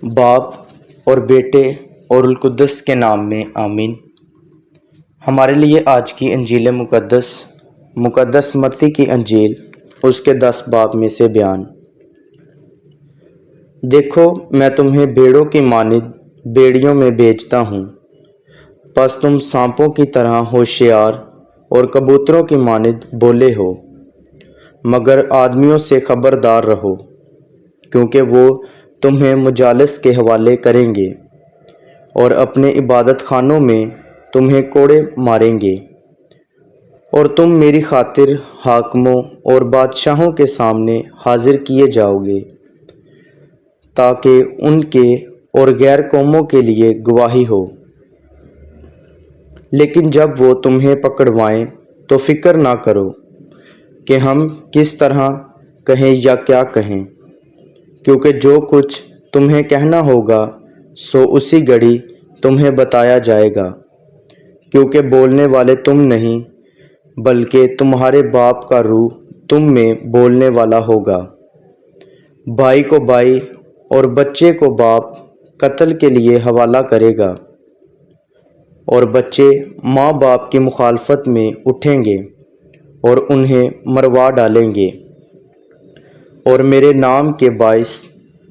باپ اور بیٹے اور القدس کے نام میں آمین۔ ہمارے لیے آج کی انجیل مقدس متی کی انجیل اس کے 10 باب میں سے بیان۔ دیکھو میں تمہیں بھیڑوں کی مانند بیڑیوں میں بھیجتا ہوں، پس تم سانپوں کی طرح ہوشیار اور کبوتروں کی مانند بولے ہو، مگر آدمیوں سے خبردار رہو، کیونکہ وہ تمہیں مجالس کے حوالے کریں گے اور اپنے عبادت خانوں میں تمہیں کوڑے ماریں گے، اور تم میری خاطر حاکموں اور بادشاہوں کے سامنے حاضر کیے جاؤ گے، تاکہ ان کے اور غیر قوموں کے لیے گواہی ہو۔ لیکن جب وہ تمہیں پکڑوائیں تو فکر نہ کرو کہ ہم کس طرح کہیں یا کیا کہیں، کیونکہ جو کچھ تمہیں کہنا ہوگا سو اسی گھڑی تمہیں بتایا جائے گا، کیونکہ بولنے والے تم نہیں بلکہ تمہارے باپ کا روح تم میں بولنے والا ہوگا۔ بھائی کو بھائی اور بچے کو باپ قتل کے لیے حوالہ کرے گا، اور بچے ماں باپ کی مخالفت میں اٹھیں گے اور انہیں مروا ڈالیں گے، اور میرے نام کے باعث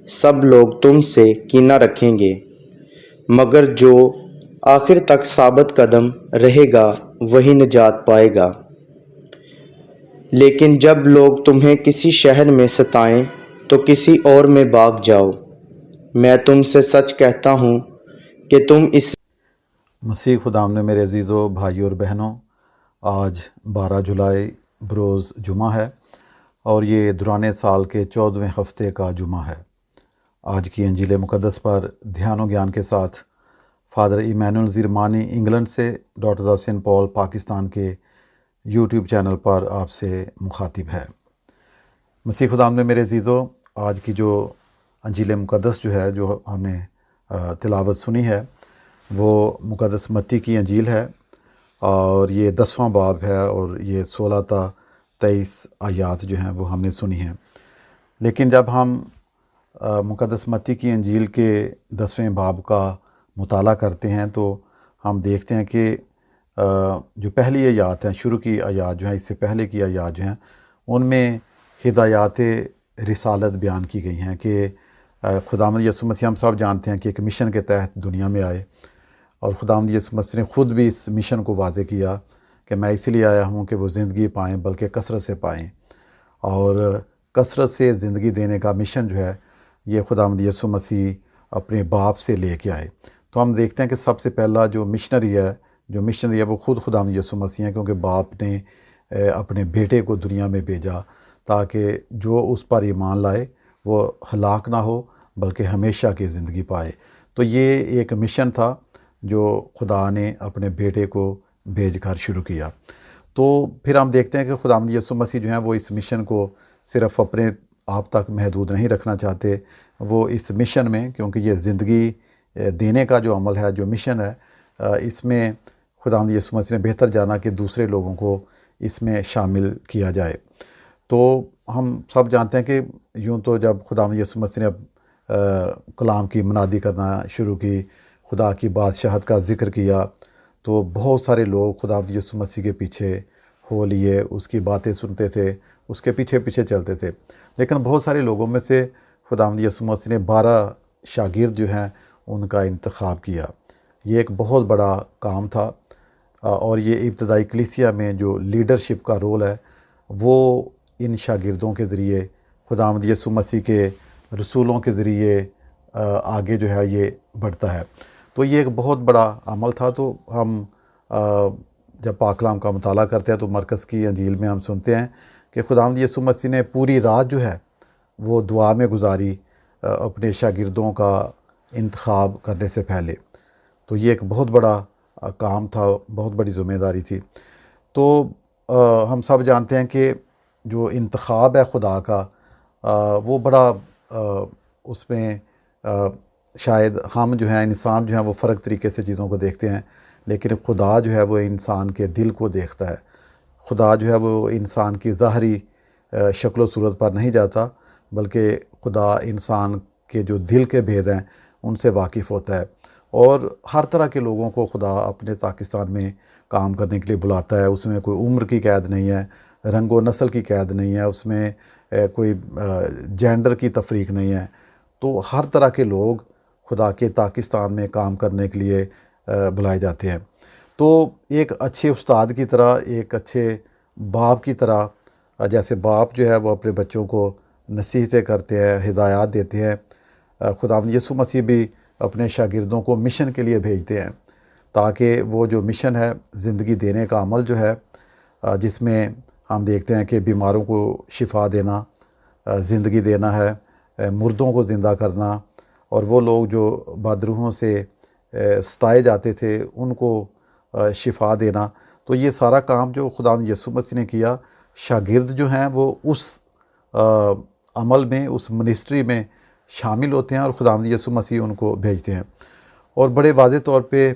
سب لوگ تم سے کینہ رکھیں گے، مگر جو آخر تک ثابت قدم رہے گا وہی نجات پائے گا۔ لیکن جب لوگ تمہیں کسی شہر میں ستائیں تو کسی اور میں بھاگ جاؤ۔ میں تم سے سچ کہتا ہوں کہ تم اس مسیح خدام نے میرے عزیزو بھائیو اور بہنوں، آج 12 جولائی بروز جمعہ ہے، اور یہ دوران سال کے 14ویں ہفتے کا جمعہ ہے۔ آج کی انجیل مقدس پر دھیان و گیان کے ساتھ فادر ایمینول زرمانی انگلینڈ سے، ڈاٹرز آف سینٹ پال پاکستان کے یوٹیوب چینل پر آپ سے مخاطب ہے۔ مسیح خدام نے میرے عزیزو، آج کی جو انجیل مقدس جو ہم نے تلاوت سنی ہے وہ مقدس متی کی انجیل ہے، اور یہ 10واں باب ہے، اور یہ 16 تا 23 آیات جو ہیں وہ ہم نے سنی ہیں۔ لیکن جب ہم مقدس متی کی انجیل کے 10ویں باب کا مطالعہ کرتے ہیں تو ہم دیکھتے ہیں کہ جو پہلی آیات ہیں، شروع کی آیات جو ہیں، اس سے پہلے کی آیات جو ہیں، ان میں ہدایات رسالت بیان کی گئی ہیں کہ خداوند یسوع مسیح، ہم سب جانتے ہیں کہ ایک مشن کے تحت دنیا میں آئے، اور خداوند یسوع مسیح نے خود بھی اس مشن کو واضح کیا کہ میں اس لیے آیا ہوں کہ وہ زندگی پائیں بلکہ کثرت سے پائیں، اور کثرت سے زندگی دینے کا مشن جو ہے یہ خداوند یسوع مسیح اپنے باپ سے لے کے آئے۔ تو ہم دیکھتے ہیں کہ سب سے پہلا جو مشنری ہے وہ خود خداوند یسوع مسیح ہیں، کیونکہ باپ نے اپنے بیٹے کو دنیا میں بھیجا تاکہ جو اس پر ایمان لائے وہ ہلاک نہ ہو بلکہ ہمیشہ کی زندگی پائے۔ تو یہ ایک مشن تھا جو خدا نے اپنے بیٹے کو بھیج کر شروع کیا۔ تو پھر ہم دیکھتے ہیں کہ خداوند یسوع مسیح جو ہیں وہ اس مشن کو صرف اپنے آپ تک محدود نہیں رکھنا چاہتے، وہ اس مشن میں، کیونکہ یہ زندگی دینے کا جو عمل ہے، جو مشن ہے، اس میں خداوند یسوع مسیح نے بہتر جانا کہ دوسرے لوگوں کو اس میں شامل کیا جائے۔ تو ہم سب جانتے ہیں کہ یوں تو جب خداوند یسوع مسیح نے کلام کی منادی کرنا شروع کی، خدا کی بادشاہت کا ذکر کیا، تو بہت سارے لوگ خداوند یسوع مسیح کے پیچھے ہو لیے، اس کی باتیں سنتے تھے، اس کے پیچھے پیچھے چلتے تھے۔ لیکن بہت سارے لوگوں میں سے خداوند یسوع مسیح نے 12 شاگرد جو ہیں ان کا انتخاب کیا۔ یہ ایک بہت بڑا کام تھا، اور یہ ابتدائی کلیسیا میں جو لیڈرشپ کا رول ہے وہ ان شاگردوں کے ذریعے، خداوند یسوع مسیح کے رسولوں کے ذریعے آگے جو ہے یہ بڑھتا ہے۔ تو یہ ایک بہت بڑا عمل تھا۔ تو ہم جب پاک کلام کا مطالعہ کرتے ہیں تو مرکز کی انجیل میں ہم سنتے ہیں کہ خداوند یسوع مسیح نے پوری رات جو ہے وہ دعا میں گزاری اپنے شاگردوں کا انتخاب کرنے سے پہلے۔ تو یہ ایک بہت بڑا کام تھا، بہت بڑی ذمہ داری تھی۔ تو ہم سب جانتے ہیں کہ جو انتخاب ہے خدا کا وہ بڑا اس میں شاید ہم جو ہیں، انسان جو ہیں، وہ فرق طریقے سے چیزوں کو دیکھتے ہیں، لیکن خدا جو ہے وہ انسان کے دل کو دیکھتا ہے۔ خدا جو ہے وہ انسان کی ظاہری شکل و صورت پر نہیں جاتا، بلکہ خدا انسان کے جو دل کے بھید ہیں ان سے واقف ہوتا ہے، اور ہر طرح کے لوگوں کو خدا اپنے پاکستان میں کام کرنے کے لیے بلاتا ہے۔ اس میں کوئی عمر کی قید نہیں ہے، رنگ و نسل کی قید نہیں ہے، اس میں کوئی جینڈر کی تفریق نہیں ہے۔ تو ہر طرح کے لوگ خدا کے پاکستان میں کام کرنے کے لیے بلائے جاتے ہیں۔ تو ایک اچھے استاد کی طرح، ایک اچھے باپ کی طرح، جیسے باپ جو ہے وہ اپنے بچوں کو نصیحتیں کرتے ہیں، ہدایات دیتے ہیں، خداوند یسوع مسیح بھی اپنے شاگردوں کو مشن کے لیے بھیجتے ہیں، تاکہ وہ جو مشن ہے، زندگی دینے کا عمل جو ہے، جس میں ہم دیکھتے ہیں کہ بیماروں کو شفا دینا، زندگی دینا ہے، مردوں کو زندہ کرنا، اور وہ لوگ جو بدروحوں سے ستائے جاتے تھے ان کو شفا دینا۔ تو یہ سارا کام جو خداوند یسوع مسیح نے کیا، شاگرد جو ہیں وہ اس عمل میں، اس منسٹری میں شامل ہوتے ہیں، اور خداوند یسوع مسیح ان کو بھیجتے ہیں۔ اور بڑے واضح طور پہ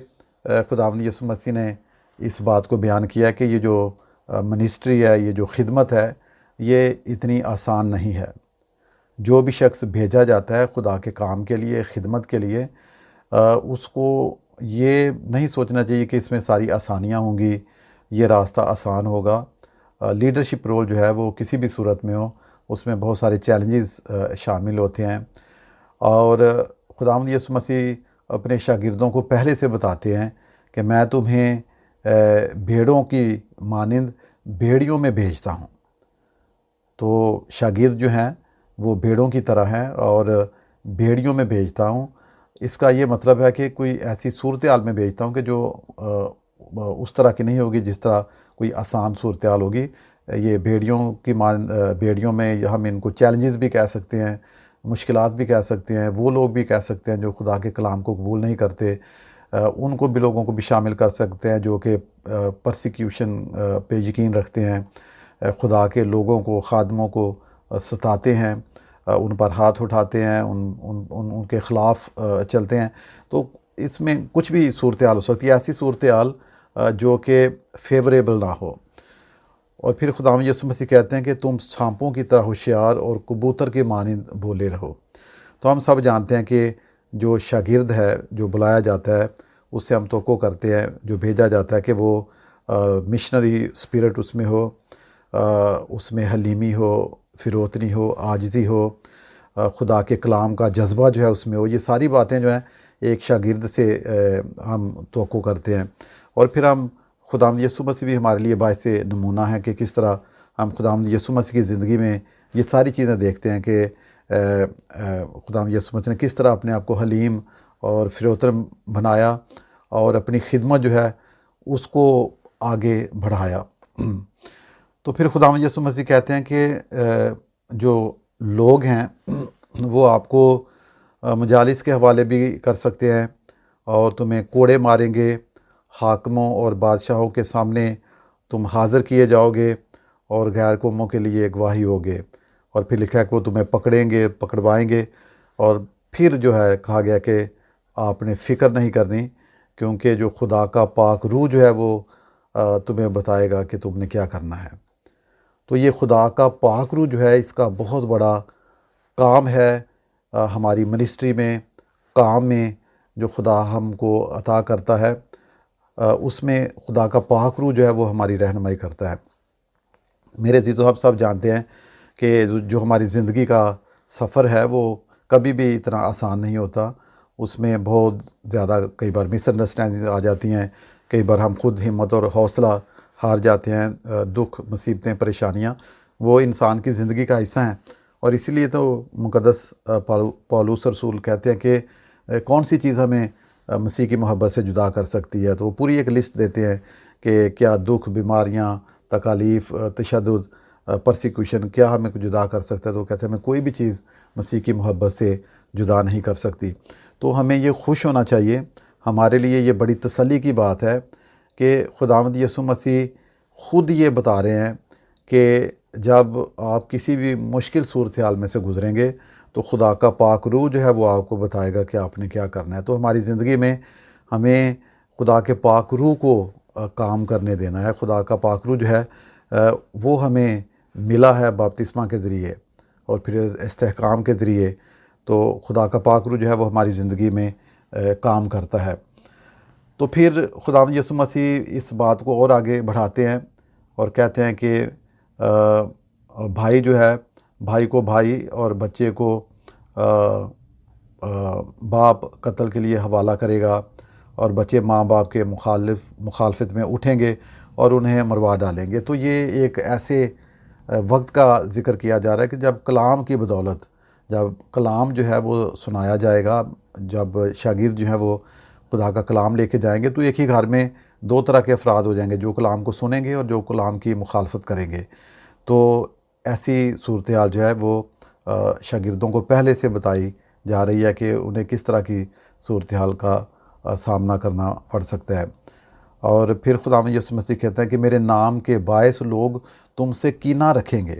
خداوند یسوع مسیح نے اس بات کو بیان کیا کہ یہ جو منسٹری ہے، یہ جو خدمت ہے، یہ اتنی آسان نہیں ہے۔ جو بھی شخص بھیجا جاتا ہے خدا کے کام کے لیے، خدمت کے لیے، اس کو یہ نہیں سوچنا چاہیے کہ اس میں ساری آسانیاں ہوں گی، یہ راستہ آسان ہوگا۔ لیڈرشپ رول جو ہے وہ کسی بھی صورت میں ہو، اس میں بہت سارے چیلنجز شامل ہوتے ہیں، اور خداوند یسوع مسیح اپنے شاگردوں کو پہلے سے بتاتے ہیں کہ میں تمہیں بھیڑوں کی مانند بھیڑیوں میں بھیجتا ہوں۔ تو شاگرد جو ہیں وہ بھیڑوں کی طرح ہیں، اور بھیڑیوں میں بھیجتا ہوں، اس کا یہ مطلب ہے کہ کوئی ایسی صورتحال میں بھیجتا ہوں کہ جو اس طرح کی نہیں ہوگی جس طرح کوئی آسان صورتحال ہوگی۔ یہ بھیڑیوں میں ہم ان کو چیلنجز بھی کہہ سکتے ہیں، مشکلات بھی کہہ سکتے ہیں، وہ لوگ بھی کہہ سکتے ہیں جو خدا کے کلام کو قبول نہیں کرتے، ان کو بھی، لوگوں کو بھی شامل کر سکتے ہیں جو کہ پرسیکیوشن پہ یقین رکھتے ہیں، خدا کے لوگوں کو، خادموں کو ستاتے ہیں، ان پر ہاتھ اٹھاتے ہیں، ان کے خلاف چلتے ہیں۔ تو اس میں کچھ بھی صورتحال ہو سکتی ہے، ایسی صورتحال جو کہ فیوریبل نہ ہو۔ اور پھر خداوند یسوع مسیح کہتے ہیں کہ تم سانپوں کی طرح ہوشیار اور کبوتر کے مانند بولے رہو۔ تو ہم سب جانتے ہیں کہ جو شاگرد ہے، جو بلایا جاتا ہے، اس سے ہم توقع کرتے ہیں، جو بھیجا جاتا ہے، کہ وہ مشنری اسپرٹ اس میں ہو، اس میں حلیمی ہو، فروتنی ہو، عاجزی ہو، خدا کے کلام کا جذبہ جو ہے اس میں ہو۔ یہ ساری باتیں جو ہیں ایک شاگرد سے ہم توقع کرتے ہیں۔ اور پھر ہم خداوند یسوع مسیح بھی ہمارے لیے باعث نمونہ ہیں کہ کس طرح ہم خداوند یسوع مسیح کی زندگی میں یہ ساری چیزیں دیکھتے ہیں کہ خداوند یسوع مسیح نے کس طرح اپنے آپ کو حلیم اور فروتن بنایا، اور اپنی خدمت جو ہے اس کو آگے بڑھایا۔ تو پھر خداوند یسوع مسیح کہتے ہیں کہ جو لوگ ہیں وہ آپ کو مجالس کے حوالے بھی کر سکتے ہیں، اور تمہیں کوڑے ماریں گے، حاکموں اور بادشاہوں کے سامنے تم حاضر کیے جاؤ گے، اور غیر قوموں کے لیے گواہی ہوگے۔ اور پھر لکھا ہے کہ وہ تمہیں پکڑیں گے، پکڑوائیں گے، اور پھر جو ہے کہا گیا کہ آپ نے فکر نہیں کرنی، کیونکہ جو خدا کا پاک روح جو ہے وہ تمہیں بتائے گا کہ تم نے کیا کرنا ہے۔ تو یہ خدا کا پاک روح جو ہے، اس کا بہت بڑا کام ہے ہماری منسٹری میں، کام میں، جو خدا ہم کو عطا کرتا ہے، اس میں خدا کا پاک روح جو ہے وہ ہماری رہنمائی کرتا ہے۔ میرے عزیزو، ہم سب جانتے ہیں کہ جو ہماری زندگی کا سفر ہے وہ کبھی بھی اتنا آسان نہیں ہوتا، اس میں بہت زیادہ کئی بار مس انڈرسٹینڈنگ آ جاتی ہیں، کئی بار ہم خود ہمت اور حوصلہ ہار جاتے ہیں، دکھ، مصیبتیں، پریشانیاں وہ انسان کی زندگی کا حصہ ہیں۔ اور اسی لیے تو مقدس پولس رسول کہتے ہیں کہ کون سی چیز ہمیں مسیح کی محبت سے جدا کر سکتی ہے، تو وہ پوری ایک لسٹ دیتے ہیں کہ کیا دکھ، بیماریاں، تکالیف، تشدد، پرسیکیوشن کیا ہمیں جدا کر سکتا ہے، تو وہ کہتے ہیں ہمیں کوئی بھی چیز مسیح کی محبت سے جدا نہیں کر سکتی۔ تو ہمیں یہ خوش ہونا چاہیے، ہمارے لیے یہ بڑی تسلی کی بات ہے کہ خداوند یسوع مسیح خود یہ بتا رہے ہیں کہ جب آپ کسی بھی مشکل صورتحال میں سے گزریں گے تو خدا کا پاک روح جو ہے وہ آپ کو بتائے گا کہ آپ نے کیا کرنا ہے۔ تو ہماری زندگی میں ہمیں خدا کے پاک روح کو کام کرنے دینا ہے۔ خدا کا پاک روح جو ہے وہ ہمیں ملا ہے بپتسمہ کے ذریعے اور پھر استحکام کے ذریعے۔ تو خدا کا پاک روح جو ہے وہ ہماری زندگی میں کام کرتا ہے۔ تو پھر خداوند یسوع مسیح اس بات کو اور آگے بڑھاتے ہیں اور کہتے ہیں کہ بھائی جو ہے بھائی کو بھائی اور بچے کو باپ قتل کے لیے حوالہ کرے گا، اور بچے ماں باپ کے مخالفت میں اٹھیں گے اور انہیں مروا ڈالیں گے۔ تو یہ ایک ایسے وقت کا ذکر کیا جا رہا ہے کہ جب کلام کی بدولت، جب کلام جو ہے وہ سنایا جائے گا، جب شاگرد جو ہے وہ خدا کا کلام لے کے جائیں گے، تو ایک ہی گھر میں دو طرح کے افراد ہو جائیں گے، جو کلام کو سنیں گے اور جو کلام کی مخالفت کریں گے۔ تو ایسی صورتحال جو ہے وہ شاگردوں کو پہلے سے بتائی جا رہی ہے کہ انہیں کس طرح کی صورتحال کا سامنا کرنا پڑ سکتا ہے۔ اور پھر خداوند یسوع مسیح کہتا ہے کہ میرے نام کے باعث لوگ تم سے کینہ رکھیں گے۔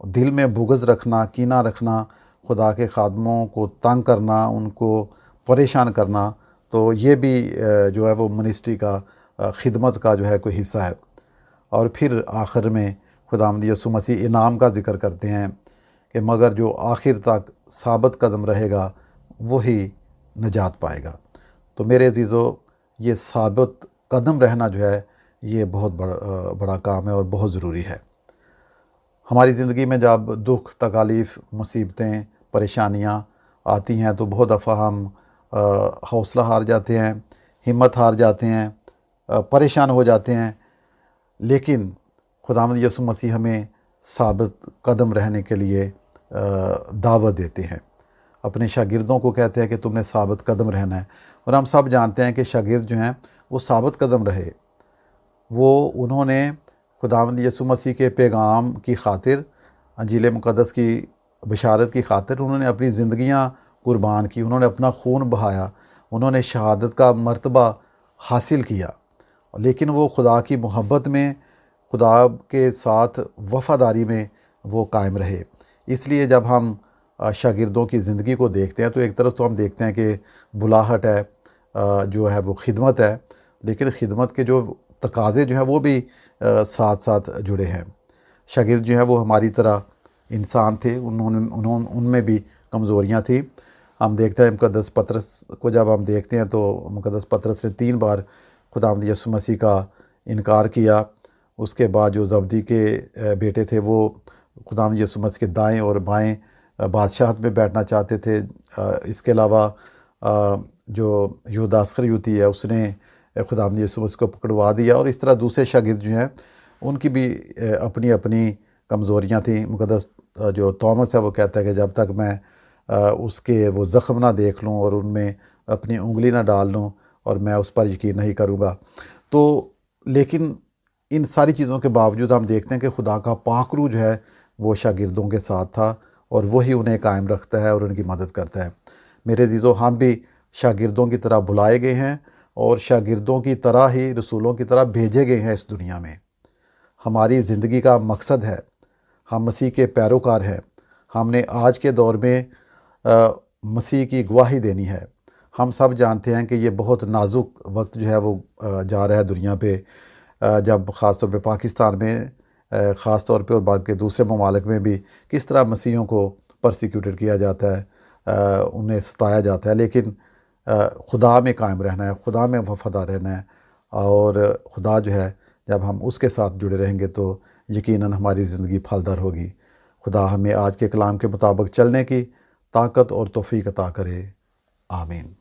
دل میں بغض رکھنا، کینہ رکھنا، خدا کے خادموں کو تنگ کرنا، ان کو پریشان کرنا، تو یہ بھی جو ہے وہ منسٹری کا، خدمت کا جو ہے کوئی حصہ ہے۔ اور پھر آخر میں خداوند یسوع مسیح انعام کا ذکر کرتے ہیں کہ مگر جو آخر تک ثابت قدم رہے گا وہی نجات پائے گا۔ تو میرے عزیزو، یہ ثابت قدم رہنا جو ہے یہ بہت بڑا کام ہے اور بہت ضروری ہے۔ ہماری زندگی میں جب دکھ، تکالیف، مصیبتیں، پریشانیاں آتی ہیں تو بہت دفعہ ہم حوصلہ ہار جاتے ہیں، ہمت ہار جاتے ہیں، پریشان ہو جاتے ہیں، لیکن خداوند یسوع مسیح ہمیں ثابت قدم رہنے کے لیے دعوت دیتے ہیں۔ اپنے شاگردوں کو کہتے ہیں کہ تم نے ثابت قدم رہنا ہے، اور ہم سب جانتے ہیں کہ شاگرد جو ہیں وہ ثابت قدم رہے۔ انہوں نے خداوند یسوع مسیح کے پیغام کی خاطر، انجیل مقدس کی بشارت کی خاطر انہوں نے اپنی زندگیاں قربان کی، انہوں نے اپنا خون بہایا، انہوں نے شہادت کا مرتبہ حاصل کیا، لیکن وہ خدا کی محبت میں، خدا کے ساتھ وفاداری میں وہ قائم رہے۔ اس لیے جب ہم شاگردوں کی زندگی کو دیکھتے ہیں تو ایک طرف تو ہم دیکھتے ہیں کہ بلاہٹ ہے، جو ہے وہ خدمت ہے، لیکن خدمت کے جو تقاضے جو ہیں وہ بھی ساتھ ساتھ جڑے ہیں۔ شاگرد جو ہیں وہ ہماری طرح انسان تھے، ان میں بھی کمزوریاں تھیں۔ ہم دیکھتے ہیں مقدس پطرس کو، جب ہم دیکھتے ہیں تو مقدس پطرس نے 3 بار خداوند یسوع مسیح کا انکار کیا۔ اس کے بعد جو زبدی کے بیٹے تھے وہ خداوند یسوع مسیح کے دائیں اور بائیں بادشاہت میں بیٹھنا چاہتے تھے۔ اس کے علاوہ جو یہودا اسخریوتی ہے، اس نے خداوند یسوع مسیح کو پکڑوا دیا، اور اس طرح دوسرے شاگرد جو ہیں ان کی بھی اپنی اپنی کمزوریاں تھیں۔ مقدس جو تومس ہے وہ کہتا ہے کہ جب تک میں اس کے وہ زخم نہ دیکھ لوں اور ان میں اپنی انگلی نہ ڈال لوں اور میں اس پر یقین نہیں کروں گا۔ تو لیکن ان ساری چیزوں کے باوجود ہم دیکھتے ہیں کہ خدا کا پاک روح جو ہے وہ شاگردوں کے ساتھ تھا، اور وہی انہیں قائم رکھتا ہے اور ان کی مدد کرتا ہے۔ میرے عزیزو، ہم بھی شاگردوں کی طرح بلائے گئے ہیں، اور شاگردوں کی طرح ہی رسولوں کی طرح بھیجے گئے ہیں اس دنیا میں۔ ہماری زندگی کا مقصد ہے، ہم مسیح کے پیروکار ہیں۔ ہم نے آج کے دور میں مسیح کی گواہی دینی ہے۔ ہم سب جانتے ہیں کہ یہ بہت نازک وقت جو ہے وہ جا رہا ہے دنیا پہ، جب خاص طور پہ پاکستان میں، خاص طور پہ اور باقی دوسرے ممالک میں بھی کس طرح مسیحیوں کو پرسیکیوٹڈ کیا جاتا ہے، انہیں ستایا جاتا ہے۔ لیکن خدا میں قائم رہنا ہے، خدا میں وفادار رہنا ہے، اور خدا جو ہے جب ہم اس کے ساتھ جڑے رہیں گے تو یقیناً ہماری زندگی پھلدار ہوگی۔ خدا ہمیں آج کے کلام کے مطابق چلنے کی طاقت اور توفیق عطا کرے۔ آمین۔